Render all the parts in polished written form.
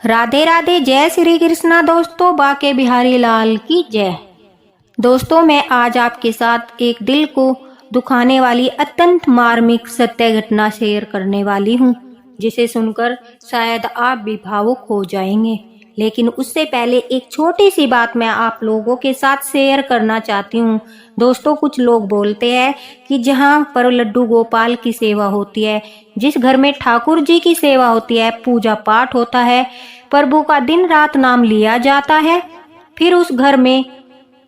राधे राधे, जय श्री कृष्णा। दोस्तों, बाके बिहारी लाल की जय। दोस्तों, मैं आज आपके साथ एक दिल को दुखाने वाली अत्यंत मार्मिक सत्य घटना शेयर करने वाली हूँ, जिसे सुनकर शायद आप भी भावुक हो जाएंगे। लेकिन उससे पहले एक छोटी सी बात मैं आप लोगों के साथ शेयर करना चाहती हूँ। दोस्तों, कुछ लोग बोलते हैं कि जहाँ पर लड्डू गोपाल की सेवा होती है, जिस घर में ठाकुर जी की सेवा होती है, पूजा पाठ होता है, प्रभु का दिन रात नाम लिया जाता है, फिर उस घर में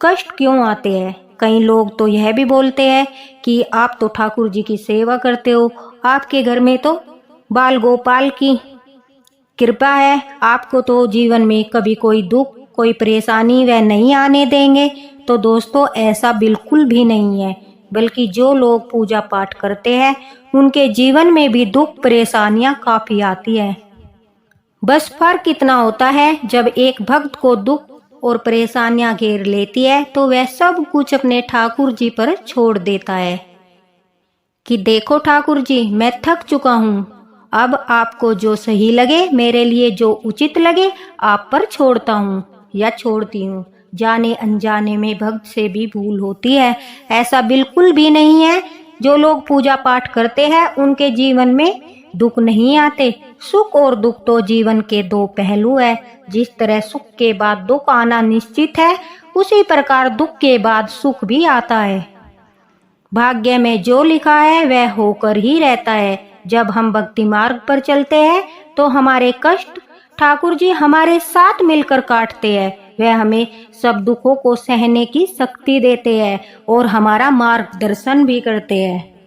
कष्ट क्यों आते हैं। कई लोग तो यह भी बोलते हैं कि आप तो ठाकुर जी की सेवा करते हो, आपके घर में तो बाल गोपाल की कृपा है, आपको तो जीवन में कभी कोई दुख कोई परेशानी वह नहीं आने देंगे। तो दोस्तों, ऐसा बिल्कुल भी नहीं है, बल्कि जो लोग पूजा पाठ करते हैं उनके जीवन में भी दुख परेशानियां काफी आती है। बस फर्क इतना होता है, जब एक भक्त को दुख और परेशानियां घेर लेती है तो वह सब कुछ अपने ठाकुर जी पर छोड़ देता है कि देखो ठाकुर जी, मैं थक चुका हूँ, अब आपको जो सही लगे, मेरे लिए जो उचित लगे, आप पर छोड़ता हूँ या छोड़ती हूँ। जाने अनजाने में भक्त से भी भूल होती है, ऐसा बिल्कुल भी नहीं है। जो लोग पूजा पाठ करते हैं उनके जीवन में दुख नहीं आते। सुख और दुख तो जीवन के दो पहलू है। जिस तरह सुख के बाद दुख आना निश्चित है, उसी प्रकार दुख के बाद सुख भी आता है। भाग्य में जो लिखा है वह होकर ही रहता है। जब हम भक्ति मार्ग पर चलते हैं तो हमारे कष्ट ठाकुर जी हमारे साथ मिलकर काटते हैं। वह हमें सब दुखों को सहने की शक्ति देते हैं और हमारा मार्गदर्शन भी करते हैं।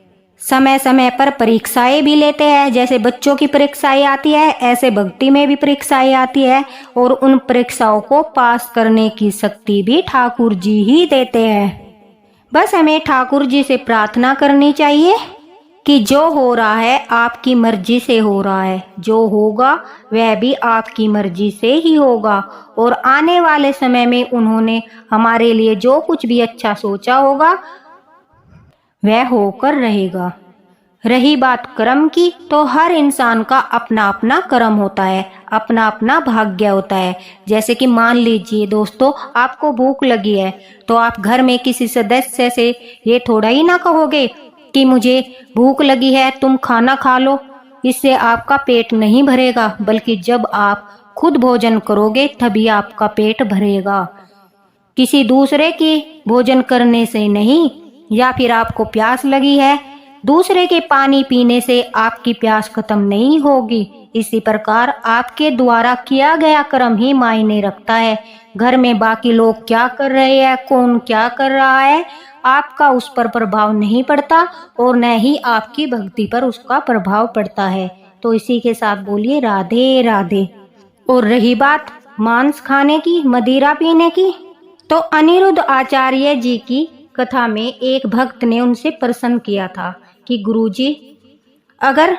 समय समय पर परीक्षाएं भी लेते हैं। जैसे बच्चों की परीक्षाएं आती है, ऐसे भक्ति में भी परीक्षाएं आती है, और उन परीक्षाओं को पास करने की शक्ति भी ठाकुर जी ही देते हैं। बस हमें ठाकुर जी से प्रार्थना करनी चाहिए कि जो हो रहा है आपकी मर्जी से हो रहा है, जो होगा वह भी आपकी मर्जी से ही होगा, और आने वाले समय में उन्होंने हमारे लिए जो कुछ भी अच्छा सोचा होगा वह होकर रहेगा। रही बात कर्म की, तो हर इंसान का अपना अपना कर्म होता है, अपना अपना भाग्य होता है। जैसे कि मान लीजिए दोस्तों, आपको भूख लगी है तो आप घर में किसी सदस्य से ये थोड़ा ही ना कहोगे कि मुझे भूख लगी है, तुम खाना खा लो। इससे आपका पेट नहीं भरेगा, बल्कि जब आप खुद भोजन करोगे तभी आपका पेट भरेगा, किसी दूसरे के भोजन करने से नहीं। या फिर आपको प्यास लगी है, दूसरे के पानी पीने से आपकी प्यास खत्म नहीं होगी। इसी प्रकार आपके द्वारा किया गया कर्म ही मायने रखता है। घर में बाकी लोग क्या कर रहे हैं, कौन क्या कर रहा है, आपका उस पर प्रभाव नहीं पड़ता, और न ही आपकी भक्ति पर उसका प्रभाव पड़ता है। तो इसी के साथ बोलिए राधे राधे। और रही बात मांस खाने की, मदिरा पीने की, तो अनिरुद्ध आचार्य जी की कथा में एक भक्त ने उनसे प्रश्न किया था कि गुरुजी, अगर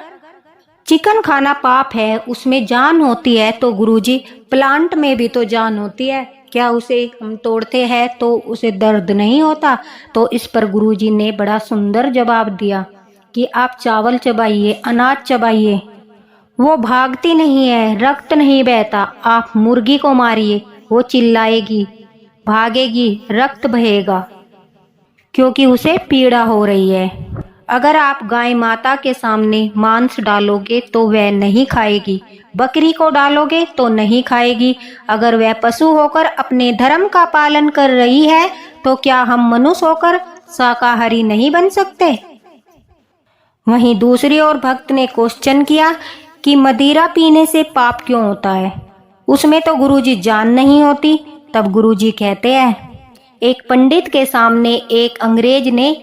चिकन खाना पाप है, उसमें जान होती है, तो गुरुजी प्लांट में भी तो जान होती है, क्या उसे हम तोड़ते हैं तो उसे दर्द नहीं होता? तो इस पर गुरुजी ने बड़ा सुंदर जवाब दिया कि आप चावल चबाइए, अनाज चबाइए, वो भागती नहीं है, रक्त नहीं बहता। आप मुर्गी को मारिए, वो चिल्लाएगी, भागेगी, रक्त बहेगा, क्योंकि उसे पीड़ा हो रही है। अगर आप गाय माता के सामने मांस डालोगे तो वह नहीं खाएगी, बकरी को डालोगे तो नहीं खाएगी। अगर वह पशु होकर अपने धर्म का पालन कर रही है, तो क्या हम मनुष्य होकर शाकाहारी नहीं बन सकते? वहीं दूसरी ओर भक्त ने क्वेश्चन किया कि मदिरा पीने से पाप क्यों होता है, उसमें तो गुरुजी जान नहीं होती। तब गुरुजी कहते हैं, एक पंडित के सामने एक अंग्रेज ने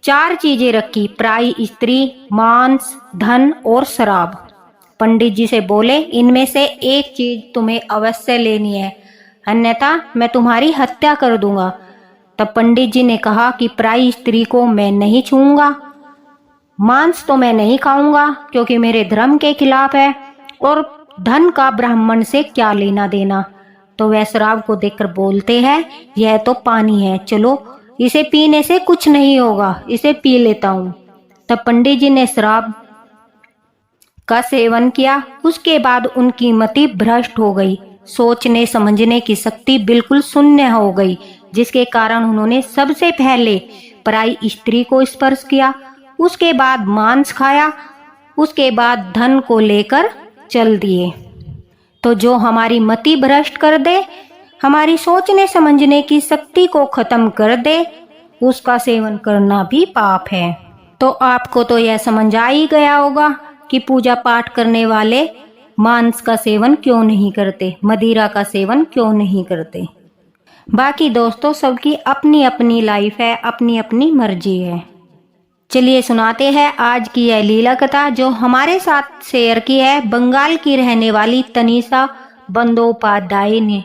4 चीजें रखी, प्राय स्त्री, मांस, धन और शराब। पंडित जी से बोले, इनमें से एक चीज तुम्हें अवश्य लेनी है, अन्यथा मैं तुम्हारी हत्या कर दूंगा। तब पंडित जी ने कहा कि प्राय स्त्री को मैं नहीं छूऊंगा, मांस तो मैं नहीं खाऊंगा क्योंकि मेरे धर्म के खिलाफ है, और धन का ब्राह्मण से क्या लेना देना। तो वह शराब को देखकर बोलते हैं, यह तो पानी है, चलो इसे पीने से कुछ नहीं होगा, इसे पी लेता हूँ। तब पंडित जी ने शराब का सेवन किया, उसके बाद उनकी मति भ्रष्ट हो गई। सोचने समझने की शक्ति बिल्कुल शून्य हो गई, जिसके कारण उन्होंने सबसे पहले पराई स्त्री को स्पर्श किया, उसके बाद मांस खाया, उसके बाद धन को लेकर चल दिए। तो जो हमारी मति भ्रष्ट कर दे, हमारी सोचने समझने की शक्ति को खत्म कर दे, उसका सेवन करना भी पाप है। तो आपको तो यह समझ आ ही गया होगा कि पूजा पाठ करने वाले मांस का सेवन क्यों नहीं करते, मदिरा का सेवन क्यों नहीं करते। बाकी दोस्तों, सबकी अपनी अपनी लाइफ है, अपनी अपनी मर्जी है। चलिए सुनाते हैं आज की यह लीला कथा जो हमारे साथ शेयर की है बंगाल की रहने वाली तनीषा बंदोपाध्याय ने।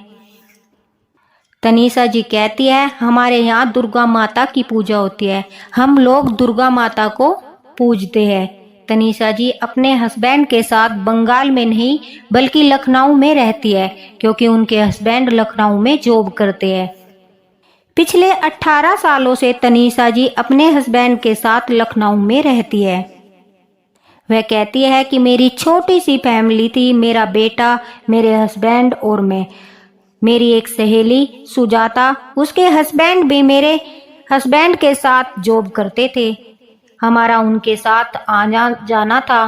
तनीषा जी कहती है, हमारे यहाँ दुर्गा माता की पूजा होती है, हम लोग दुर्गा माता को पूजते हैं। तनीषा जी अपने हस्बैंड के साथ बंगाल में नहीं बल्कि लखनऊ में रहती है, क्योंकि उनके हस्बैंड लखनऊ में जॉब करते हैं। पिछले 18 सालों से तनीषा जी अपने हस्बैंड के साथ लखनऊ में रहती है। वह कहती है कि मेरी छोटी सी फैमिली थी, मेरा बेटा, मेरे हस्बैंड और मैं। मेरी एक सहेली सुजाता, उसके हस्बैंड भी मेरे हस्बैंड के साथ जॉब करते थे। हमारा उनके साथ आना जाना था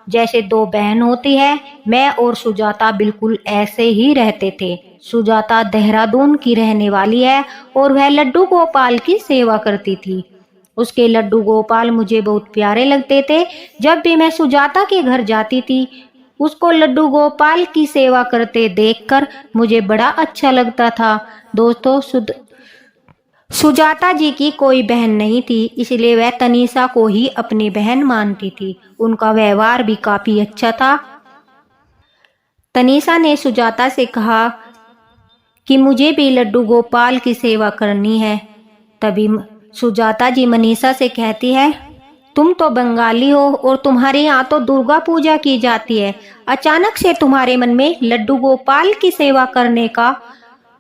जैसे दो बहन होती है। मैं और सुजाता बिल्कुल ऐसे ही रहते थे। सुजाता देहरादून की रहने वाली है और वह लड्डू गोपाल की सेवा करती थी। उसके लड्डू गोपाल मुझे बहुत प्यारे लगते थे। जब भी मैं सुजाता के घर जाती थी, उसको लड्डू गोपाल की सेवा करते देखकर मुझे बड़ा अच्छा लगता था। दोस्तों, सुजाता जी की कोई बहन नहीं थी, इसलिए वह तनीषा को ही अपनी बहन मानती थी। उनका व्यवहार भी काफी अच्छा था। तनीषा ने सुजाता से कहा कि मुझे भी लड्डू गोपाल की सेवा करनी है। तभी सुजाता जी मनीषा से कहती है, तुम तो बंगाली हो और तुम्हारे यहाँ तो दुर्गा पूजा की जाती है, अचानक से तुम्हारे मन में लड्डू गोपाल की सेवा करने का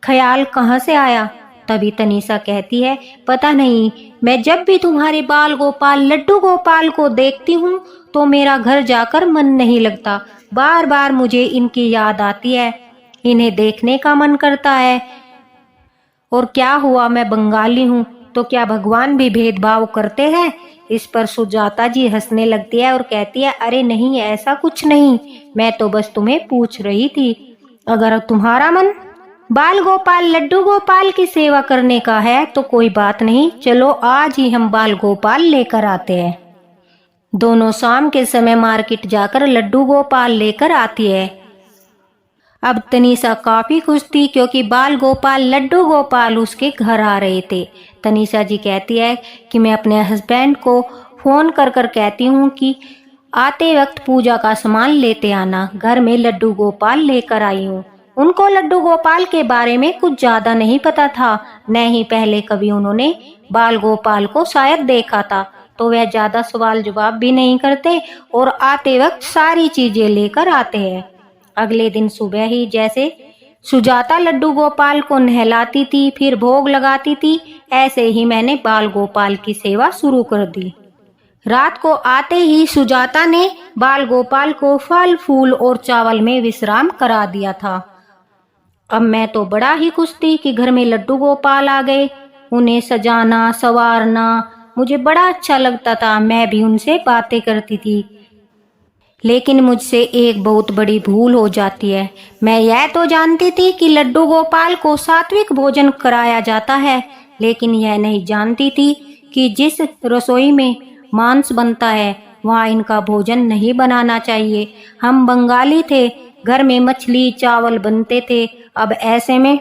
ख्याल कहाँ से आया। तभी तनीषा कहती है, पता नहीं, मैं जब भी तुम्हारे बाल गोपाल लड्डू गोपाल को देखती हूँ तो मेरा घर जाकर मन नहीं लगता। बार बार मुझे इनकी याद आती है, इन्हें देखने का मन करता है। और क्या हुआ, मैं बंगाली हूँ तो क्या भगवान भी भेदभाव करते हैं। इस पर सुजाता जी हंसने लगती है और कहती है, अरे नहीं, ऐसा कुछ नहीं, मैं तो बस तुम्हें पूछ रही थी। अगर तुम्हारा मन बाल गोपाल लड्डू गोपाल की सेवा करने का है तो कोई बात नहीं, चलो आज ही हम बाल गोपाल लेकर आते हैं। दोनों शाम के समय मार्केट जाकर लड्डू गोपाल लेकर आती है। अब तनीषा काफी खुश थी क्योंकि बाल गोपाल लड्डू गोपाल उसके घर आ रहे थे। तनीषा जी कहती है कि मैं अपने हस्बैंड को फोन कर कर कहती हूँ कि आते वक्त पूजा का सामान लेते आना, घर में लड्डू गोपाल लेकर आई हूँ। उनको लड्डू गोपाल के बारे में कुछ ज्यादा नहीं पता था, न ही पहले कभी उन्होंने बाल गोपाल को शायद देखा था, तो वह ज्यादा सवाल जवाब भी नहीं करते और आते वक्त सारी चीजें लेकर आते हैं। अगले दिन सुबह ही जैसे सुजाता लड्डू गोपाल को नहलाती थी, फिर भोग लगाती थी, ऐसे ही मैंने बाल गोपाल की सेवा शुरू कर दी। रात को आते ही सुजाता ने बाल गोपाल को फल फूल और चावल में विश्राम करा दिया था। अब मैं तो बड़ा ही खुश थी कि घर में लड्डू गोपाल आ गए। उन्हें सजाना संवारना मुझे बड़ा अच्छा लगता था, मैं भी उनसे बातें करती थी। लेकिन मुझसे एक बहुत बड़ी भूल हो जाती है। मैं यह तो जानती थी कि लड्डू गोपाल को सात्विक भोजन कराया जाता है, लेकिन यह नहीं जानती थी कि जिस रसोई में मांस बनता है वहाँ इनका भोजन नहीं बनाना चाहिए। हम बंगाली थे, घर में मछली चावल बनते थे। अब ऐसे में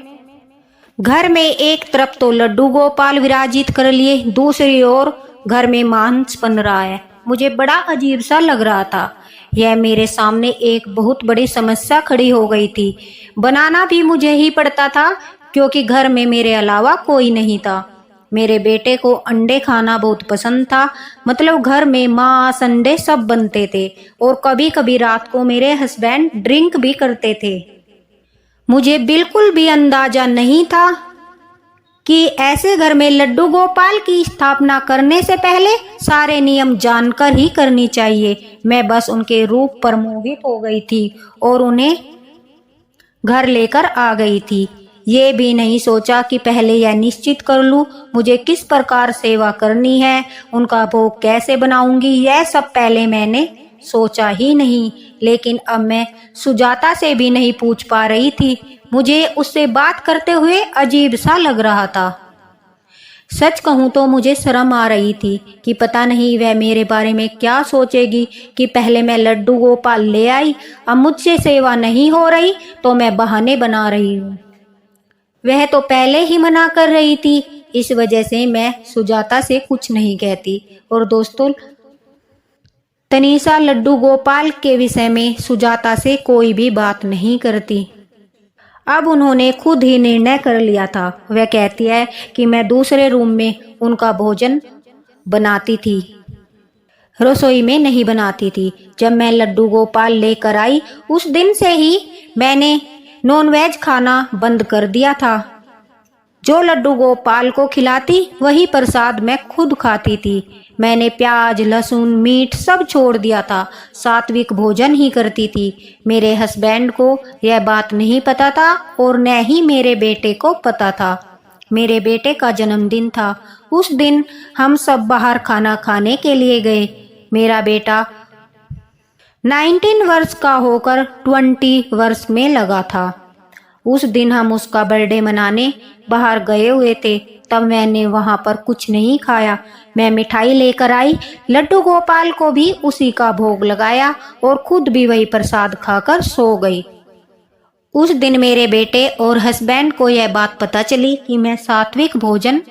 घर में एक तरफ तो लड्डू गोपाल विराजित कर लिए, दूसरी ओर घर में मांस बन रहा है। मुझे बड़ा अजीब सा लग रहा था। यह मेरे सामने एक बहुत बड़ी समस्या खड़ी हो गई थी। बनाना भी मुझे ही पड़ता था क्योंकि घर में मेरे अलावा कोई नहीं था। मेरे बेटे को अंडे खाना बहुत पसंद था, मतलब घर में मांस अंडे सब बनते थे और कभी कभी रात को मेरे हस्बैंड ड्रिंक भी करते थे। मुझे बिल्कुल भी अंदाजा नहीं था कि ऐसे घर में लड्डू गोपाल की स्थापना करने से पहले सारे नियम जानकर ही करनी चाहिए। मैं बस उनके रूप पर मोहित हो गई थी और उन्हें घर लेकर आ गई थी। ये भी नहीं सोचा कि पहले यह निश्चित कर लूं मुझे किस प्रकार सेवा करनी है, उनका भोग कैसे बनाऊंगी, यह सब पहले मैंने सोचा ही नहीं। लेकिन अब मैं सुजाता से भी नहीं पूछ पा रही थी। मुझे उससे बात करते हुए अजीब सा लग रहा था। सच कहूँ तो मुझे शर्म आ रही थी कि पता नहीं वह मेरे बारे में क्या सोचेगी कि पहले मैं लड्डू गोपाल ले आई, अब मुझसे सेवा नहीं हो रही तो मैं बहाने बना रही हूँ। वह तो पहले ही मना कर रही थी, इस वजह से मैं सुजाता से कुछ नहीं कहती। और दोस्तों, तनीषा लड्डू गोपाल के विषय में सुजाता से कोई भी बात नहीं करती। अब उन्होंने खुद ही निर्णय कर लिया था। वह कहती है कि मैं दूसरे रूम में उनका भोजन बनाती थी, रसोई में नहीं बनाती थी। जब मैं लड्डू गोपाल लेकर आई उस दिन से ही मैंने नॉनवेज खाना बंद कर दिया था। जो लड्डू गोपाल को खिलाती वही प्रसाद मैं खुद खाती थी। मैंने प्याज, लहसुन, मीट सब छोड़ दिया था, सात्विक भोजन ही करती थी। मेरे हस्बैंड को यह बात नहीं पता था और न ही मेरे बेटे को पता था। मेरे बेटे का जन्मदिन था। उस दिन हम सब बाहर खाना खाने के लिए गए। मेरा बेटा 19 वर्ष का होकर 20 वर्ष में लगा था। उस दिन हम उसका बर्थडे मनाने बाहर गए हुए थे। तब मैंने वहां पर कुछ नहीं खाया। मैं मिठाई लेकर आई, लड्डू गोपाल को भी उसी का भोग लगाया और खुद भी वही प्रसाद खाकर सो गई। उस दिन मेरे बेटे और हस्बैंड को यह बात पता चली कि मैं सात्विक भोजन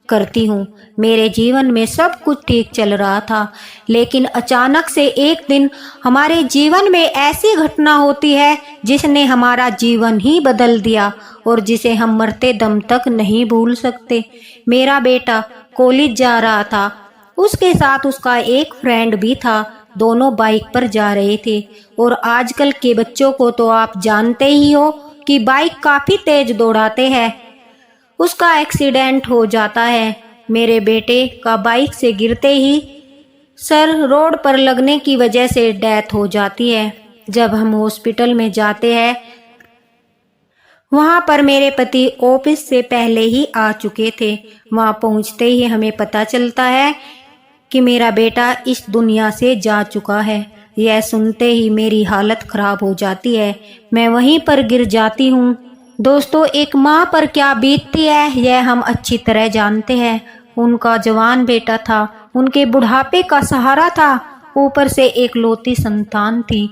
करती हूँ। मेरे जीवन में सब कुछ ठीक चल रहा था, लेकिन अचानक से एक दिन हमारे जीवन में ऐसी घटना होती है जिसने हमारा जीवन ही बदल दिया और जिसे हम मरते दम तक नहीं भूल सकते। मेरा बेटा कॉलेज जा रहा था, उसके साथ उसका एक फ्रेंड भी था। दोनों बाइक पर जा रहे थे और आजकल के बच्चों को तो आप जानते ही हो कि बाइक काफी तेज दौड़ाते हैं। उसका एक्सीडेंट हो जाता है। मेरे बेटे का बाइक से गिरते ही सर रोड पर लगने की वजह से डेथ हो जाती है। जब हम हॉस्पिटल में जाते हैं, वहां पर मेरे पति ऑफिस से पहले ही आ चुके थे। वहां पहुंचते ही हमें पता चलता है कि मेरा बेटा इस दुनिया से जा चुका है। यह सुनते ही मेरी हालत खराब हो जाती है। मैं वहीं पर गिर जाती हूँ। दोस्तों, एक माँ पर क्या बीतती है यह हम अच्छी तरह जानते हैं। उनका जवान बेटा था, उनके बुढ़ापे का सहारा था, ऊपर से एक लौती संतान थी।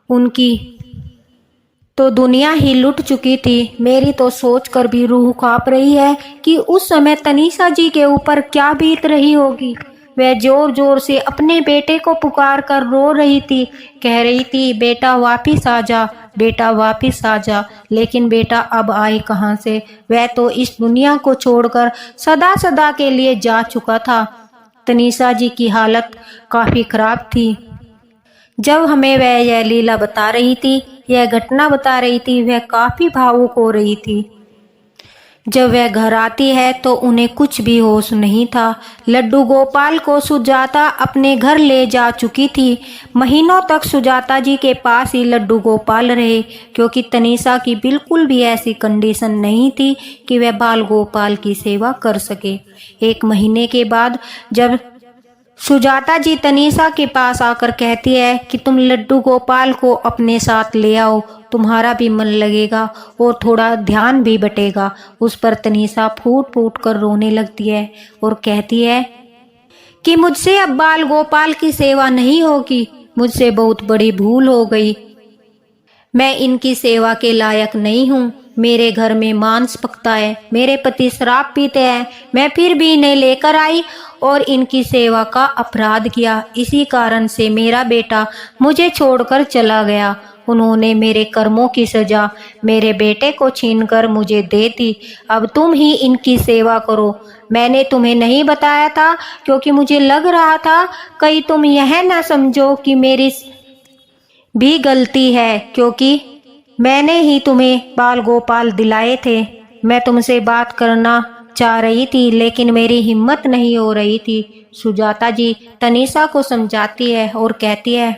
उनकी तो दुनिया ही लुट चुकी थी। मेरी तो सोचकर भी रूह कांप रही है कि उस समय तनीषा जी के ऊपर क्या बीत रही होगी। वह जोर जोर से अपने बेटे को पुकार कर रो रही थी, कह रही थी, बेटा वापिस आ जा, बेटा वापिस आ जा। लेकिन बेटा अब आए कहाँ से? वह तो इस दुनिया को छोड़कर सदा सदा के लिए जा चुका था। तनीषा जी की हालत काफी खराब थी। जब हमें वह यह लीला बता रही थी, यह घटना बता रही थी, वह काफी भावुक हो रही थी। जब वह घर आती है तो उन्हें कुछ भी होश नहीं था। लड्डू गोपाल को सुजाता अपने घर ले जा चुकी थी। महीनों तक सुजाता जी के पास ही लड्डू गोपाल रहे, क्योंकि तनीषा की बिल्कुल भी ऐसी कंडीशन नहीं थी कि वह बाल गोपाल की सेवा कर सके। 1 महीने के बाद जब सुजाता जी तनीषा के पास आकर कहती है कि तुम लड्डू गोपाल को अपने साथ ले आओ, तुम्हारा भी मन लगेगा और थोड़ा ध्यान भी बटेगा। उस पर तनीषा फूट फूट कर रोने लगती है और कहती है कि मुझसे अब बाल गोपाल की सेवा नहीं होगी, मुझसे बहुत बड़ी भूल हो गई, मैं इनकी सेवा के लायक नहीं हूँ। मेरे घर में मांस पकता है, मेरे पति शराब पीते हैं, मैं फिर भी इन्हें लेकर आई और इनकी सेवा का अपराध किया। इसी कारण से मेरा बेटा मुझे छोड़कर चला गया। उन्होंने मेरे कर्मों की सजा मेरे बेटे को छीनकर मुझे दे दी। अब तुम ही इनकी सेवा करो। मैंने तुम्हें नहीं बताया था क्योंकि मुझे लग रहा था कहीं तुम यह ना समझो कि मेरी भी गलती है, क्योंकि मैंने ही तुम्हें बाल गोपाल दिलाए थे। मैं तुमसे बात करना चाह रही थी लेकिन मेरी हिम्मत नहीं हो रही थी। सुजाता जी तनीषा को समझाती है और कहती है,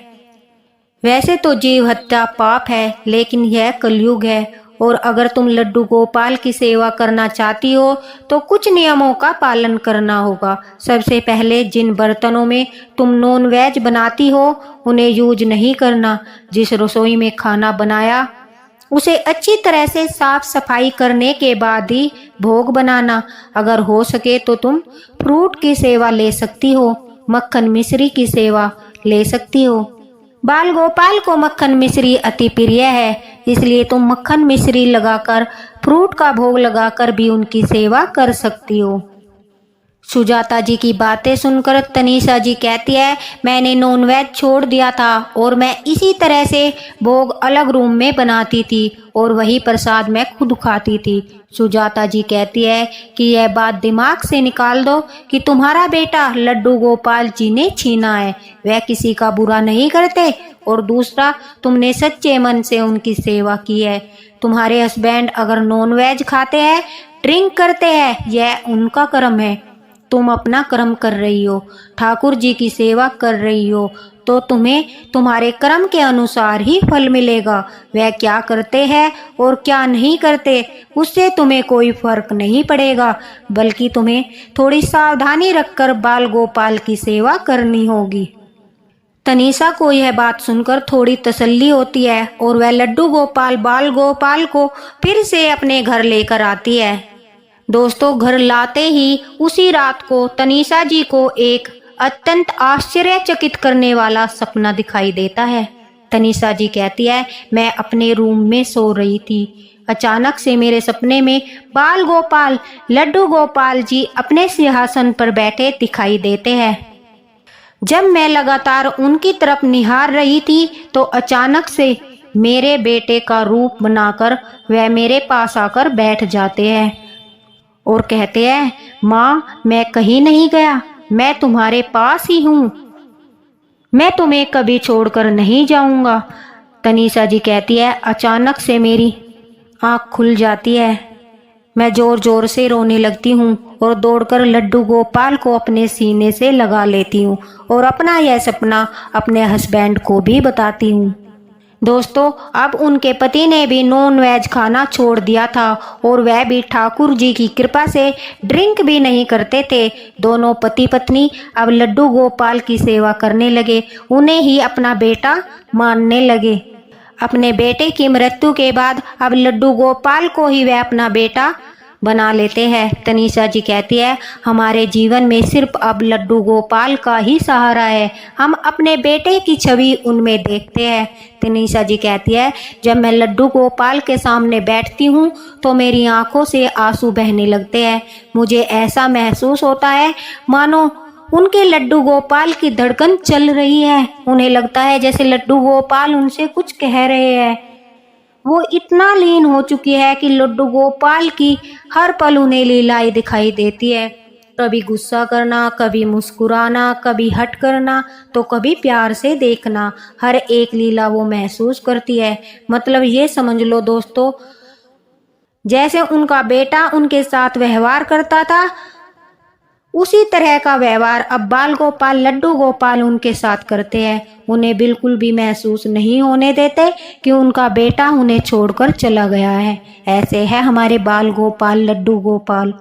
वैसे तो जीव हत्या पाप है, लेकिन यह कलयुग है और अगर तुम लड्डू गोपाल की सेवा करना चाहती हो तो कुछ नियमों का पालन करना होगा। सबसे पहले जिन बर्तनों में तुम नॉन वेज बनाती हो उन्हें यूज नहीं करना। जिस रसोई में खाना बनाया उसे अच्छी तरह से साफ सफाई करने के बाद ही भोग बनाना। अगर हो सके तो तुम फ्रूट की सेवा ले सकती हो, मक्खन मिश्री की सेवा ले सकती हो। बाल गोपाल को मक्खन मिश्री अति प्रिय है, इसलिए तुम मक्खन मिश्री लगाकर फ्रूट का भोग लगाकर भी उनकी सेवा कर सकती हो। सुजाता जी की बातें सुनकर तनीषा जी कहती है, मैंने नॉनवेज छोड़ दिया था और मैं इसी तरह से भोग अलग रूम में बनाती थी और वही प्रसाद मैं खुद खाती थी। सुजाता जी कहती है कि यह बात दिमाग से निकाल दो कि तुम्हारा बेटा लड्डू गोपाल जी ने छीना है, वह किसी का बुरा नहीं करते। और दूसरा, तुमने सच्चे मन से उनकी सेवा की है। तुम्हारे हस्बैंड अगर नॉनवेज खाते हैं, ड्रिंक करते हैं, यह उनका कर्म है। तुम अपना कर्म कर रही हो, ठाकुर जी की सेवा कर रही हो, तो तुम्हें तुम्हारे कर्म के अनुसार ही फल मिलेगा। वह क्या करते हैं और क्या नहीं करते उससे तुम्हें कोई फर्क नहीं पड़ेगा, बल्कि तुम्हें थोड़ी सावधानी रखकर बाल गोपाल की सेवा करनी होगी। तनीषा को यह बात सुनकर थोड़ी तसल्ली होती है और वह लड्डू गोपाल बाल गोपाल को फिर से अपने घर लेकर आती है। दोस्तों, घर लाते ही उसी रात को तनीषा जी को एक अत्यंत आश्चर्यचकित करने वाला सपना दिखाई देता है। तनीषा जी कहती है, मैं अपने रूम में सो रही थी, अचानक से मेरे सपने में बाल गोपाल लड्डू गोपाल जी अपने सिंहासन पर बैठे दिखाई देते हैं। जब मैं लगातार उनकी तरफ निहार रही थी तो अचानक से मेरे बेटे का रूप बनाकर वह मेरे पास आकर बैठ जाते हैं और कहते हैं, माँ मैं कहीं नहीं गया, मैं तुम्हारे पास ही हूँ, मैं तुम्हें कभी छोड़कर नहीं जाऊंगा। तनीषा जी कहती है, अचानक से मेरी आँख खुल जाती है, मैं जोर जोर से रोने लगती हूँ और दौड़कर लड्डू गोपाल को अपने सीने से लगा लेती हूँ और अपना यह सपना अपने हस्बैंड को भी बताती हूँ। दोस्तों, अब उनके पति ने भी नॉन वेज खाना छोड़ दिया था और वह भी ठाकुर जी की कृपा से ड्रिंक भी नहीं करते थे। दोनों पति पत्नी अब लड्डू गोपाल की सेवा करने लगे, उन्हें ही अपना बेटा मानने लगे। अपने बेटे की मृत्यु के बाद अब लड्डू गोपाल को ही वह अपना बेटा बना लेते हैं। तनीषा जी कहती है, हमारे जीवन में सिर्फ अब लड्डू गोपाल का ही सहारा है, हम अपने बेटे की छवि उनमें देखते हैं। तनीषा जी कहती है, जब मैं लड्डू गोपाल के सामने बैठती हूँ तो मेरी आंखों से आंसू बहने लगते हैं। मुझे ऐसा महसूस होता है मानो उनके लड्डू गोपाल की धड़कन चल रही है। उन्हें लगता है जैसे लड्डू गोपाल उनसे कुछ कह रहे हैं। वो इतना लीन हो चुकी है कि लड्डू गोपाल की हर पल उन्हें लीलाएं दिखाई देती है, कभी गुस्सा करना, कभी मुस्कुराना, कभी हट करना तो कभी प्यार से देखना। हर एक लीला वो महसूस करती है। मतलब ये समझ लो दोस्तों, जैसे उनका बेटा उनके साथ व्यवहार करता था उसी तरह का व्यवहार अब बाल गोपाल लड्डू गोपाल उनके साथ करते हैं। उन्हें बिल्कुल भी महसूस नहीं होने देते कि उनका बेटा उन्हें छोड़कर चला गया है। ऐसे है हमारे बाल गोपाल लड्डू गोपाल,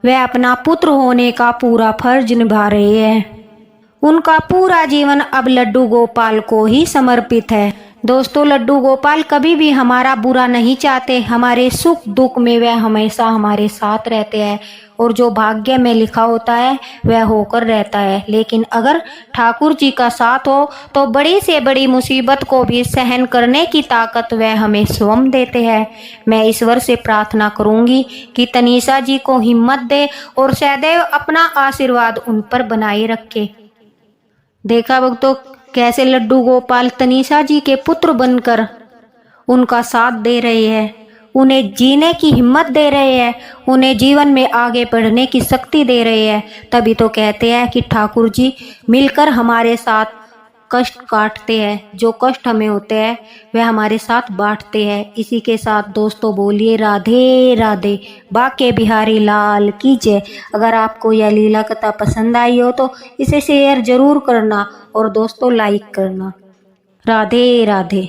वे अपना पुत्र होने का पूरा फर्ज निभा रहे हैं। उनका पूरा जीवन अब लड्डू गोपाल को ही समर्पित है। दोस्तों, लड्डू गोपाल कभी भी हमारा बुरा नहीं चाहते, हमारे सुख दुख में वह हमेशा हमारे साथ रहते हैं और जो भाग्य में लिखा होता है वह होकर रहता है। लेकिन अगर ठाकुर जी का साथ हो तो बड़ी से बड़ी मुसीबत को भी सहन करने की ताकत वह हमें स्वयं देते हैं। मैं ईश्वर से प्रार्थना करूंगी कि तनीषा जी को हिम्मत दे और सदैव अपना आशीर्वाद उन पर बनाए रखे। देखा भक्तों, कैसे लड्डू गोपाल तनीषा जी के पुत्र बनकर उनका साथ दे रहे हैं, उन्हें जीने की हिम्मत दे रहे हैं, उन्हें जीवन में आगे बढ़ने की शक्ति दे रहे हैं। तभी तो कहते हैं कि ठाकुर जी मिलकर हमारे साथ कष्ट काटते हैं, जो कष्ट हमें होते हैं वह हमारे साथ बांटते हैं। इसी के साथ दोस्तों बोलिए राधे राधे, बाके बिहारी लाल की जय। अगर आपको यह लीला कथा पसंद आई हो तो इसे शेयर जरूर करना और दोस्तों लाइक करना। राधे राधे।